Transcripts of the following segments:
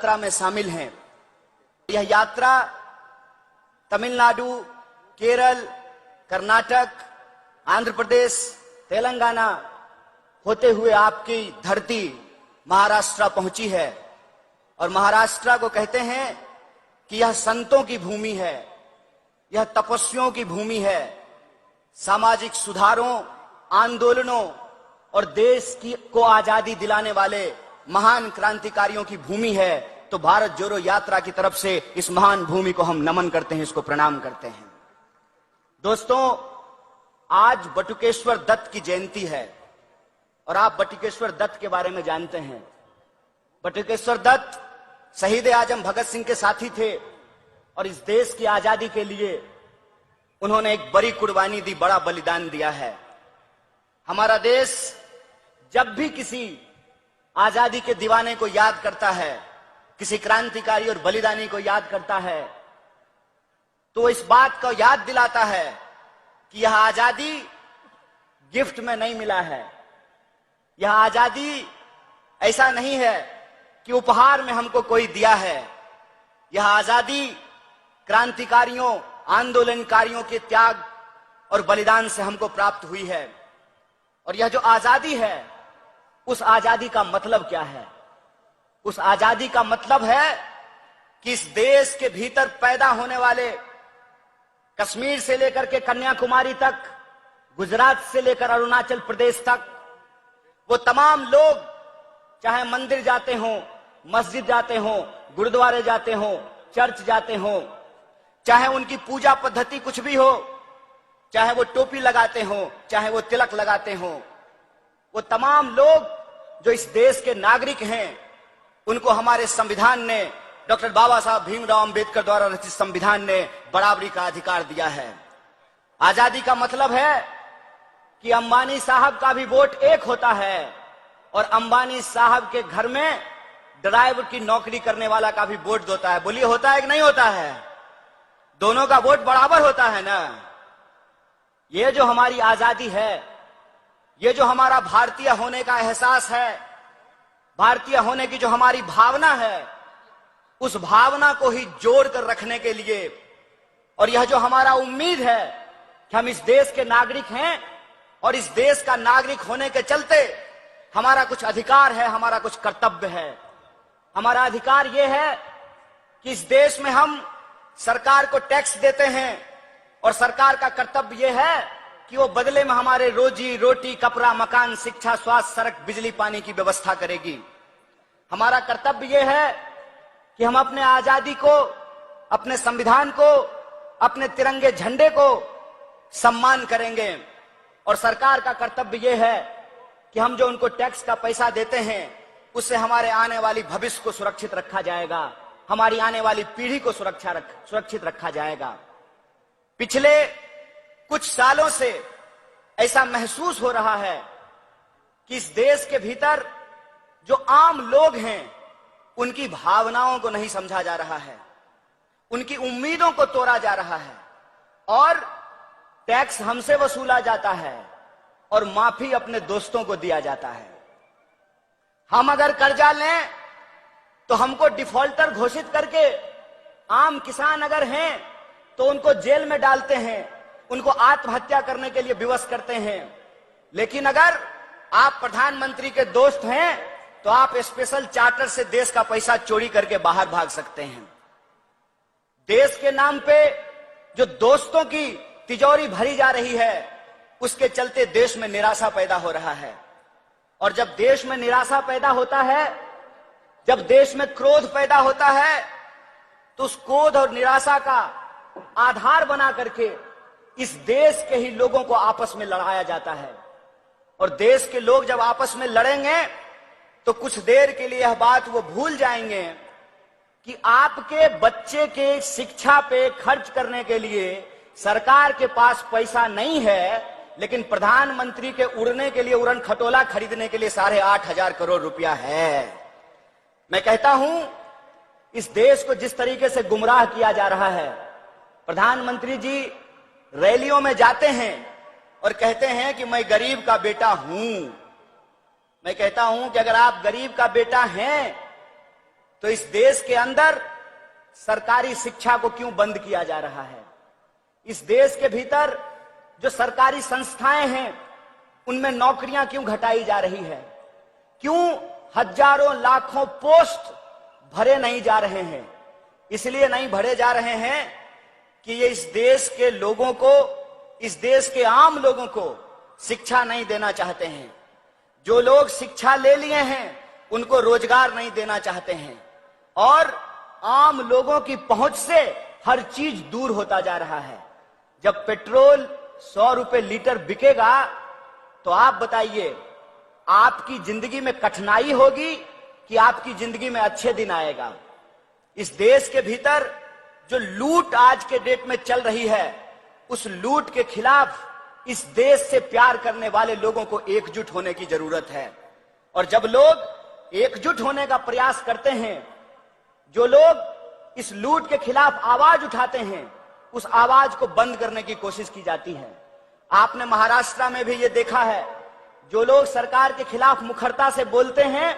यात्रा में शामिल हैं। यह यात्रा तमिलनाडु, केरल, कर्नाटक, आंध्र प्रदेश, तेलंगाना होते हुए आपकी धरती महाराष्ट्र पहुंची है। और महाराष्ट्र को कहते हैं कि यह संतों की भूमि है, यह तपस्वियों की भूमि है, सामाजिक सुधारों, आंदोलनों और देश को आजादी दिलाने वाले महान क्रांतिकारियों की भूमि है। तो भारत जोड़ो यात्रा की तरफ से इस महान भूमि को हम नमन करते हैं, इसको प्रणाम करते हैं। दोस्तों, आज बटुकेश्वर दत्त की जयंती है और आप बटुकेश्वर दत्त के बारे में जानते हैं। बटुकेश्वर दत्त शहीद आजम भगत सिंह के साथी थे और इस देश की आजादी के लिए उन्होंने एक बड़ी कुर्बानी दी, बड़ा बलिदान दिया है। हमारा देश जब भी किसी आजादी के दीवाने को याद करता है, किसी क्रांतिकारी और बलिदानी को याद करता है, तो इस बात को याद दिलाता है कि यह आजादी गिफ्ट में नहीं मिला है, यह आजादी ऐसा नहीं है कि उपहार में हमको कोई दिया है। यह आजादी क्रांतिकारियों, आंदोलनकारियों के त्याग और बलिदान से हमको प्राप्त हुई है। और यह जो आजादी है, उस आजादी का मतलब क्या है? उस आजादी का मतलब है कि इस देश के भीतर पैदा होने वाले, कश्मीर से लेकर के कन्याकुमारी तक, गुजरात से लेकर अरुणाचल प्रदेश तक, वो तमाम लोग चाहे मंदिर जाते हों, मस्जिद जाते हों, गुरुद्वारे जाते हों, चर्च जाते हों, चाहे उनकी पूजा पद्धति कुछ भी हो, चाहे वो टोपी लगाते हों, चाहे वो तिलक लगाते हों, वो तमाम लोग जो इस देश के नागरिक हैं, उनको हमारे संविधान ने, डॉक्टर बाबा साहब भीमराव अंबेडकर द्वारा रचित संविधान ने बराबरी का अधिकार दिया है। आजादी का मतलब है कि अंबानी साहब का भी वोट एक होता है और अंबानी साहब के घर में ड्राइवर की नौकरी करने वाला का भी वोट होता है। बोलिए, होता है कि नहीं होता है? दोनों का वोट बराबर होता है ना। ये जो हमारी आजादी है, ये जो हमारा भारतीय होने का एहसास है, भारतीय होने की जो हमारी भावना है, उस भावना को ही जोड़ कर रखने के लिए, और यह जो हमारा उम्मीद है कि हम इस देश के नागरिक हैं और इस देश का नागरिक होने के चलते हमारा कुछ अधिकार है, हमारा कुछ कर्तव्य है। हमारा अधिकार यह है कि इस देश में हम सरकार को टैक्स देते हैं और सरकार का कर्तव्य यह है कि वो बदले में हमारे रोजी रोटी, कपड़ा, मकान, शिक्षा, स्वास्थ्य, सड़क, बिजली, पानी की व्यवस्था करेगी। हमारा कर्तव्य यह है कि हम अपने आजादी को, अपने संविधान को, अपने तिरंगे झंडे को सम्मान करेंगे। और सरकार का कर्तव्य यह है कि हम जो उनको टैक्स का पैसा देते हैं, उससे हमारे आने वाली भविष्य को सुरक्षित रखा जाएगा, हमारी आने वाली पीढ़ी को सुरक्षित रखा जाएगा। पिछले कुछ सालों से ऐसा महसूस हो रहा है कि इस देश के भीतर जो आम लोग हैं, उनकी भावनाओं को नहीं समझा जा रहा है, उनकी उम्मीदों को तोड़ा जा रहा है और टैक्स हमसे वसूला जाता है और माफी अपने दोस्तों को दिया जाता है। हम अगर कर्जा लें तो हमको डिफॉल्टर घोषित करके, आम किसान अगर हैं तो उनको जेल में डालते हैं, उनको आत्महत्या करने के लिए विवश करते हैं। लेकिन अगर आप प्रधानमंत्री के दोस्त हैं तो आप स्पेशल चार्टर से देश का पैसा चोरी करके बाहर भाग सकते हैं। देश के नाम पे जो दोस्तों की तिजोरी भरी जा रही है, उसके चलते देश में निराशा पैदा हो रहा है। और जब देश में निराशा पैदा होता है, जब देश में क्रोध पैदा होता है, तो उस क्रोध और निराशा का आधार बना करके इस देश के ही लोगों को आपस में लड़ाया जाता है। और देश के लोग जब आपस में लड़ेंगे तो कुछ देर के लिए यह बात वो भूल जाएंगे कि आपके बच्चे के शिक्षा पे खर्च करने के लिए सरकार के पास पैसा नहीं है, लेकिन प्रधानमंत्री के उड़ने के लिए, उड़न खटोला खरीदने के लिए 8,500 करोड़ रुपया है। मैं कहता हूं, इस देश को जिस तरीके से गुमराह किया जा रहा है, प्रधानमंत्री जी रैलियों में जाते हैं और कहते हैं कि मैं गरीब का बेटा हूं। मैं कहता हूं कि अगर आप गरीब का बेटा हैं तो इस देश के अंदर सरकारी शिक्षा को क्यों बंद किया जा रहा है? इस देश के भीतर जो सरकारी संस्थाएं हैं उनमें नौकरियां क्यों घटाई जा रही है? क्यों हजारों लाखों पोस्ट भरे नहीं जा रहे हैं? इसलिए नहीं भरे जा रहे हैं कि ये इस देश के लोगों को, इस देश के आम लोगों को शिक्षा नहीं देना चाहते हैं। जो लोग शिक्षा ले लिए हैं उनको रोजगार नहीं देना चाहते हैं और आम लोगों की पहुंच से हर चीज दूर होता जा रहा है। जब पेट्रोल 100 रुपए लीटर बिकेगा तो आप बताइए, आपकी जिंदगी में कठिनाई होगी कि आपकी जिंदगी में अच्छे दिन आएगा? इस देश के भीतर जो लूट आज के डेट में चल रही है, उस लूट के खिलाफ इस देश से प्यार करने वाले लोगों को एकजुट होने की जरूरत है। और जब लोग एकजुट होने का प्रयास करते हैं, जो लोग इस लूट के खिलाफ आवाज उठाते हैं, उस आवाज को बंद करने की कोशिश की जाती है। आपने महाराष्ट्र में भी ये देखा है, जो लोग सरकार के खिलाफ मुखरता से बोलते हैं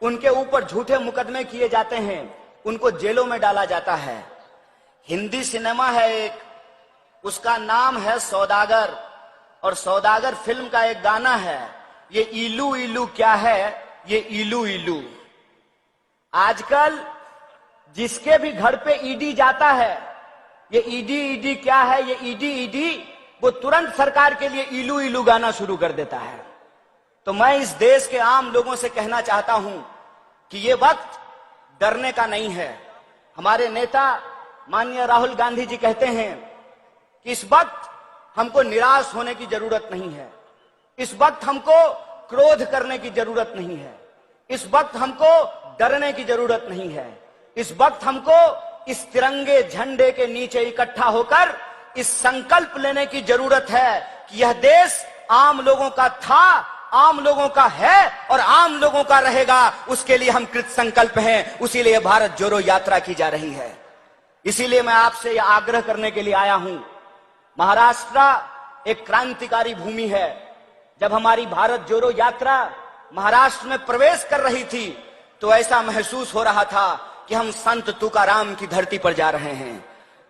उनके ऊपर झूठे मुकदमे किए जाते हैं, उनको जेलों में डाला जाता है। हिंदी सिनेमा है एक, उसका नाम है सौदागर, और सौदागर फिल्म का एक गाना है, ये इलू इलू क्या है, ये इलू इलू। आजकल जिसके भी घर पे ईडी जाता है, ये ईडी ईडी क्या है, ये ईडी ईडी, वो तुरंत सरकार के लिए इलू इलू गाना शुरू कर देता है। तो मैं इस देश के आम लोगों से कहना चाहता हूं कि ये वक्त डरने का नहीं है। हमारे नेता माननीय राहुल गांधी जी कहते हैं कि इस वक्त हमको निराश होने की जरूरत नहीं है, इस वक्त हमको क्रोध करने की जरूरत नहीं है, इस वक्त हमको डरने की जरूरत नहीं है। इस वक्त हमको इस तिरंगे झंडे के नीचे इकट्ठा होकर इस संकल्प लेने की जरूरत है कि यह देश आम लोगों का था, आम लोगों का है और आम लोगों का रहेगा। उसके लिए हम कृत संकल्प हैं, उसीलिए भारत जोड़ो यात्रा की जा रही है। इसीलिए मैं आपसे यह आग्रह करने के लिए आया हूं। महाराष्ट्र एक क्रांतिकारी भूमि है। जब हमारी भारत जोड़ो यात्रा महाराष्ट्र में प्रवेश कर रही थी तो ऐसा महसूस हो रहा था कि हम संत तुकाराम की धरती पर जा रहे हैं,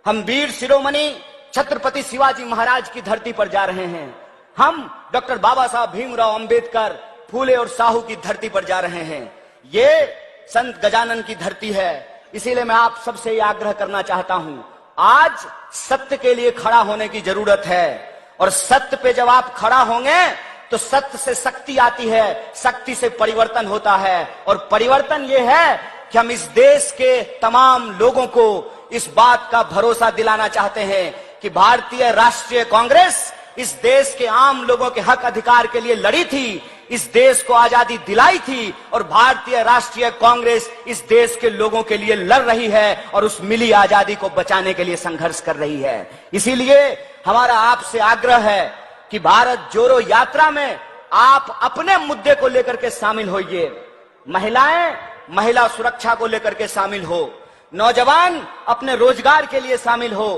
हम वीर शिरोमणि छत्रपति शिवाजी महाराज की धरती पर जा रहे हैं, हम डॉक्टर बाबा साहब भीमराव अंबेडकर, फूले और साहू की धरती पर जा रहे हैं। ये संत गजानन की धरती है। इसीलिए मैं आप सबसे ये आग्रह करना चाहता हूं, आज सत्य के लिए खड़ा होने की जरूरत है। और सत्य पे जब आप खड़ा होंगे तो सत्य से शक्ति आती है, शक्ति से परिवर्तन होता है। और परिवर्तन ये है कि हम इस देश के तमाम लोगों को इस बात का भरोसा दिलाना चाहते हैं कि भारतीय राष्ट्रीय कांग्रेस इस देश के आम लोगों के हक अधिकार के लिए लड़ी थी, इस देश को आजादी दिलाई थी, और भारतीय राष्ट्रीय कांग्रेस इस देश के लोगों के लिए लड़ रही है और उस मिली आजादी को बचाने के लिए संघर्ष कर रही है। इसीलिए हमारा आपसे आग्रह है कि भारत जोड़ो यात्रा में आप अपने मुद्दे को लेकर के शामिल होइए। महिलाएं महिला सुरक्षा को लेकर के शामिल हो, नौजवान अपने रोजगार के लिए शामिल हो,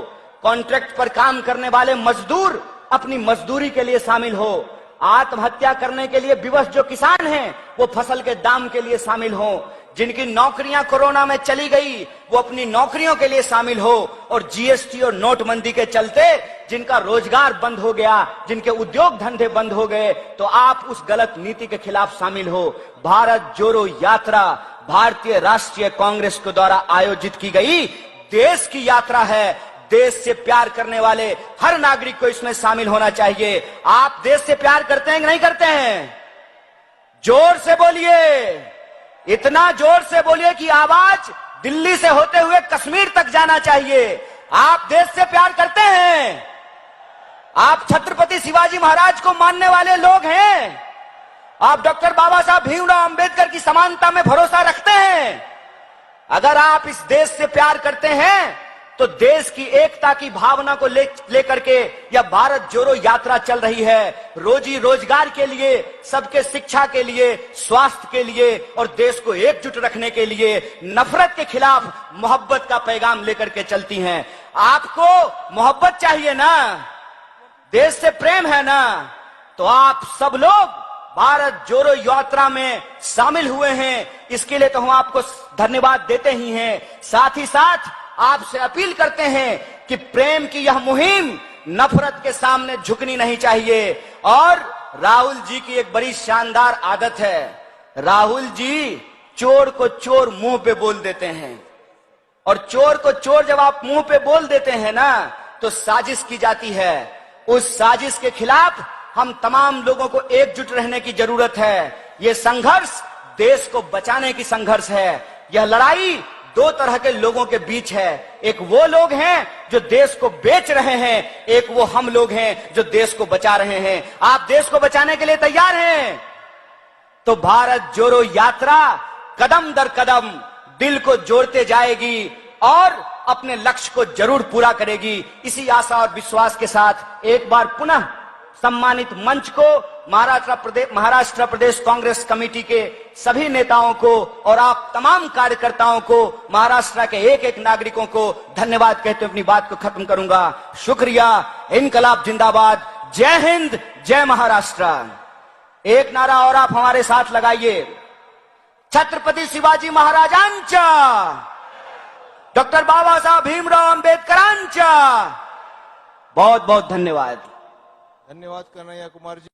कॉन्ट्रैक्ट पर काम करने वाले मजदूर अपनी मजदूरी के लिए शामिल हो, आत्महत्या करने के लिए विवश जो किसान हैं वो फसल के दाम के लिए शामिल हो, जिनकी नौकरियां कोरोना में चली गई वो अपनी नौकरियों के लिए शामिल हो, और जीएसटी और नोटबंदी के चलते जिनका रोजगार बंद हो गया, जिनके उद्योग धंधे बंद हो गए, तो आप उस गलत नीति के खिलाफ शामिल हो। भारत जोड़ो यात्रा भारतीय राष्ट्रीय कांग्रेस के द्वारा आयोजित की गई देश की यात्रा है। देश से प्यार करने वाले हर नागरिक को इसमें शामिल होना चाहिए। आप देश से प्यार करते हैं कि नहीं करते हैं? जोर से बोलिए, इतना जोर से बोलिए कि आवाज दिल्ली से होते हुए कश्मीर तक जाना चाहिए। आप देश से प्यार करते हैं? आप छत्रपति शिवाजी महाराज को मानने वाले लोग हैं? आप डॉक्टर बाबा साहब भीमराव अंबेडकर की समानता में भरोसा रखते हैं? अगर आप इस देश से प्यार करते हैं तो देश की एकता की भावना को लेकर के यह भारत जोड़ो यात्रा चल रही है। रोजी रोजगार के लिए, सबके शिक्षा के लिए, स्वास्थ्य के लिए और देश को एकजुट रखने के लिए, नफरत के खिलाफ मोहब्बत का पैगाम लेकर के चलती हैं। आपको मोहब्बत चाहिए ना, देश से प्रेम है ना, तो आप सब लोग भारत जोड़ो यात्रा में शामिल हुए हैं, इसके लिए तो हम आपको धन्यवाद देते ही हैं। साथ ही साथ आपसे अपील करते हैं कि प्रेम की यह मुहिम नफरत के सामने झुकनी नहीं चाहिए। और राहुल जी की एक बड़ी शानदार आदत है, राहुल जी चोर को चोर मुंह पे बोल देते हैं, और चोर को चोर जब आप मुंह पे बोल देते हैं ना, तो साजिश की जाती है। उस साजिश के खिलाफ हम तमाम लोगों को एकजुट रहने की जरूरत है। यह संघर्ष देश को बचाने की संघर्ष है। यह लड़ाई दो तरह के लोगों के बीच है, एक वो लोग हैं जो देश को बेच रहे हैं, एक वो हम लोग हैं जो देश को बचा रहे हैं। आप देश को बचाने के लिए तैयार हैं तो भारत जोड़ो यात्रा कदम दर कदम दिल को जोड़ते जाएगी और अपने लक्ष्य को जरूर पूरा करेगी। इसी आशा और विश्वास के साथ एक बार पुनः सम्मानित मंच को महाराष्ट्र प्रदेश कांग्रेस कमेटी के सभी नेताओं को और आप तमाम कार्यकर्ताओं को, महाराष्ट्र के एक एक नागरिकों को धन्यवाद कहते हुए अपनी बात को खत्म करूंगा। शुक्रिया। इनकलाब जिंदाबाद। जय हिंद, जय महाराष्ट्र। एक नारा और आप हमारे साथ लगाइए, छत्रपति शिवाजी महाराजांचा, डॉक्टर बाबा साहब भीमराव अंबेडकरांचा। बहुत बहुत धन्यवाद। धन्यवाद कन्हैया कुमार जी।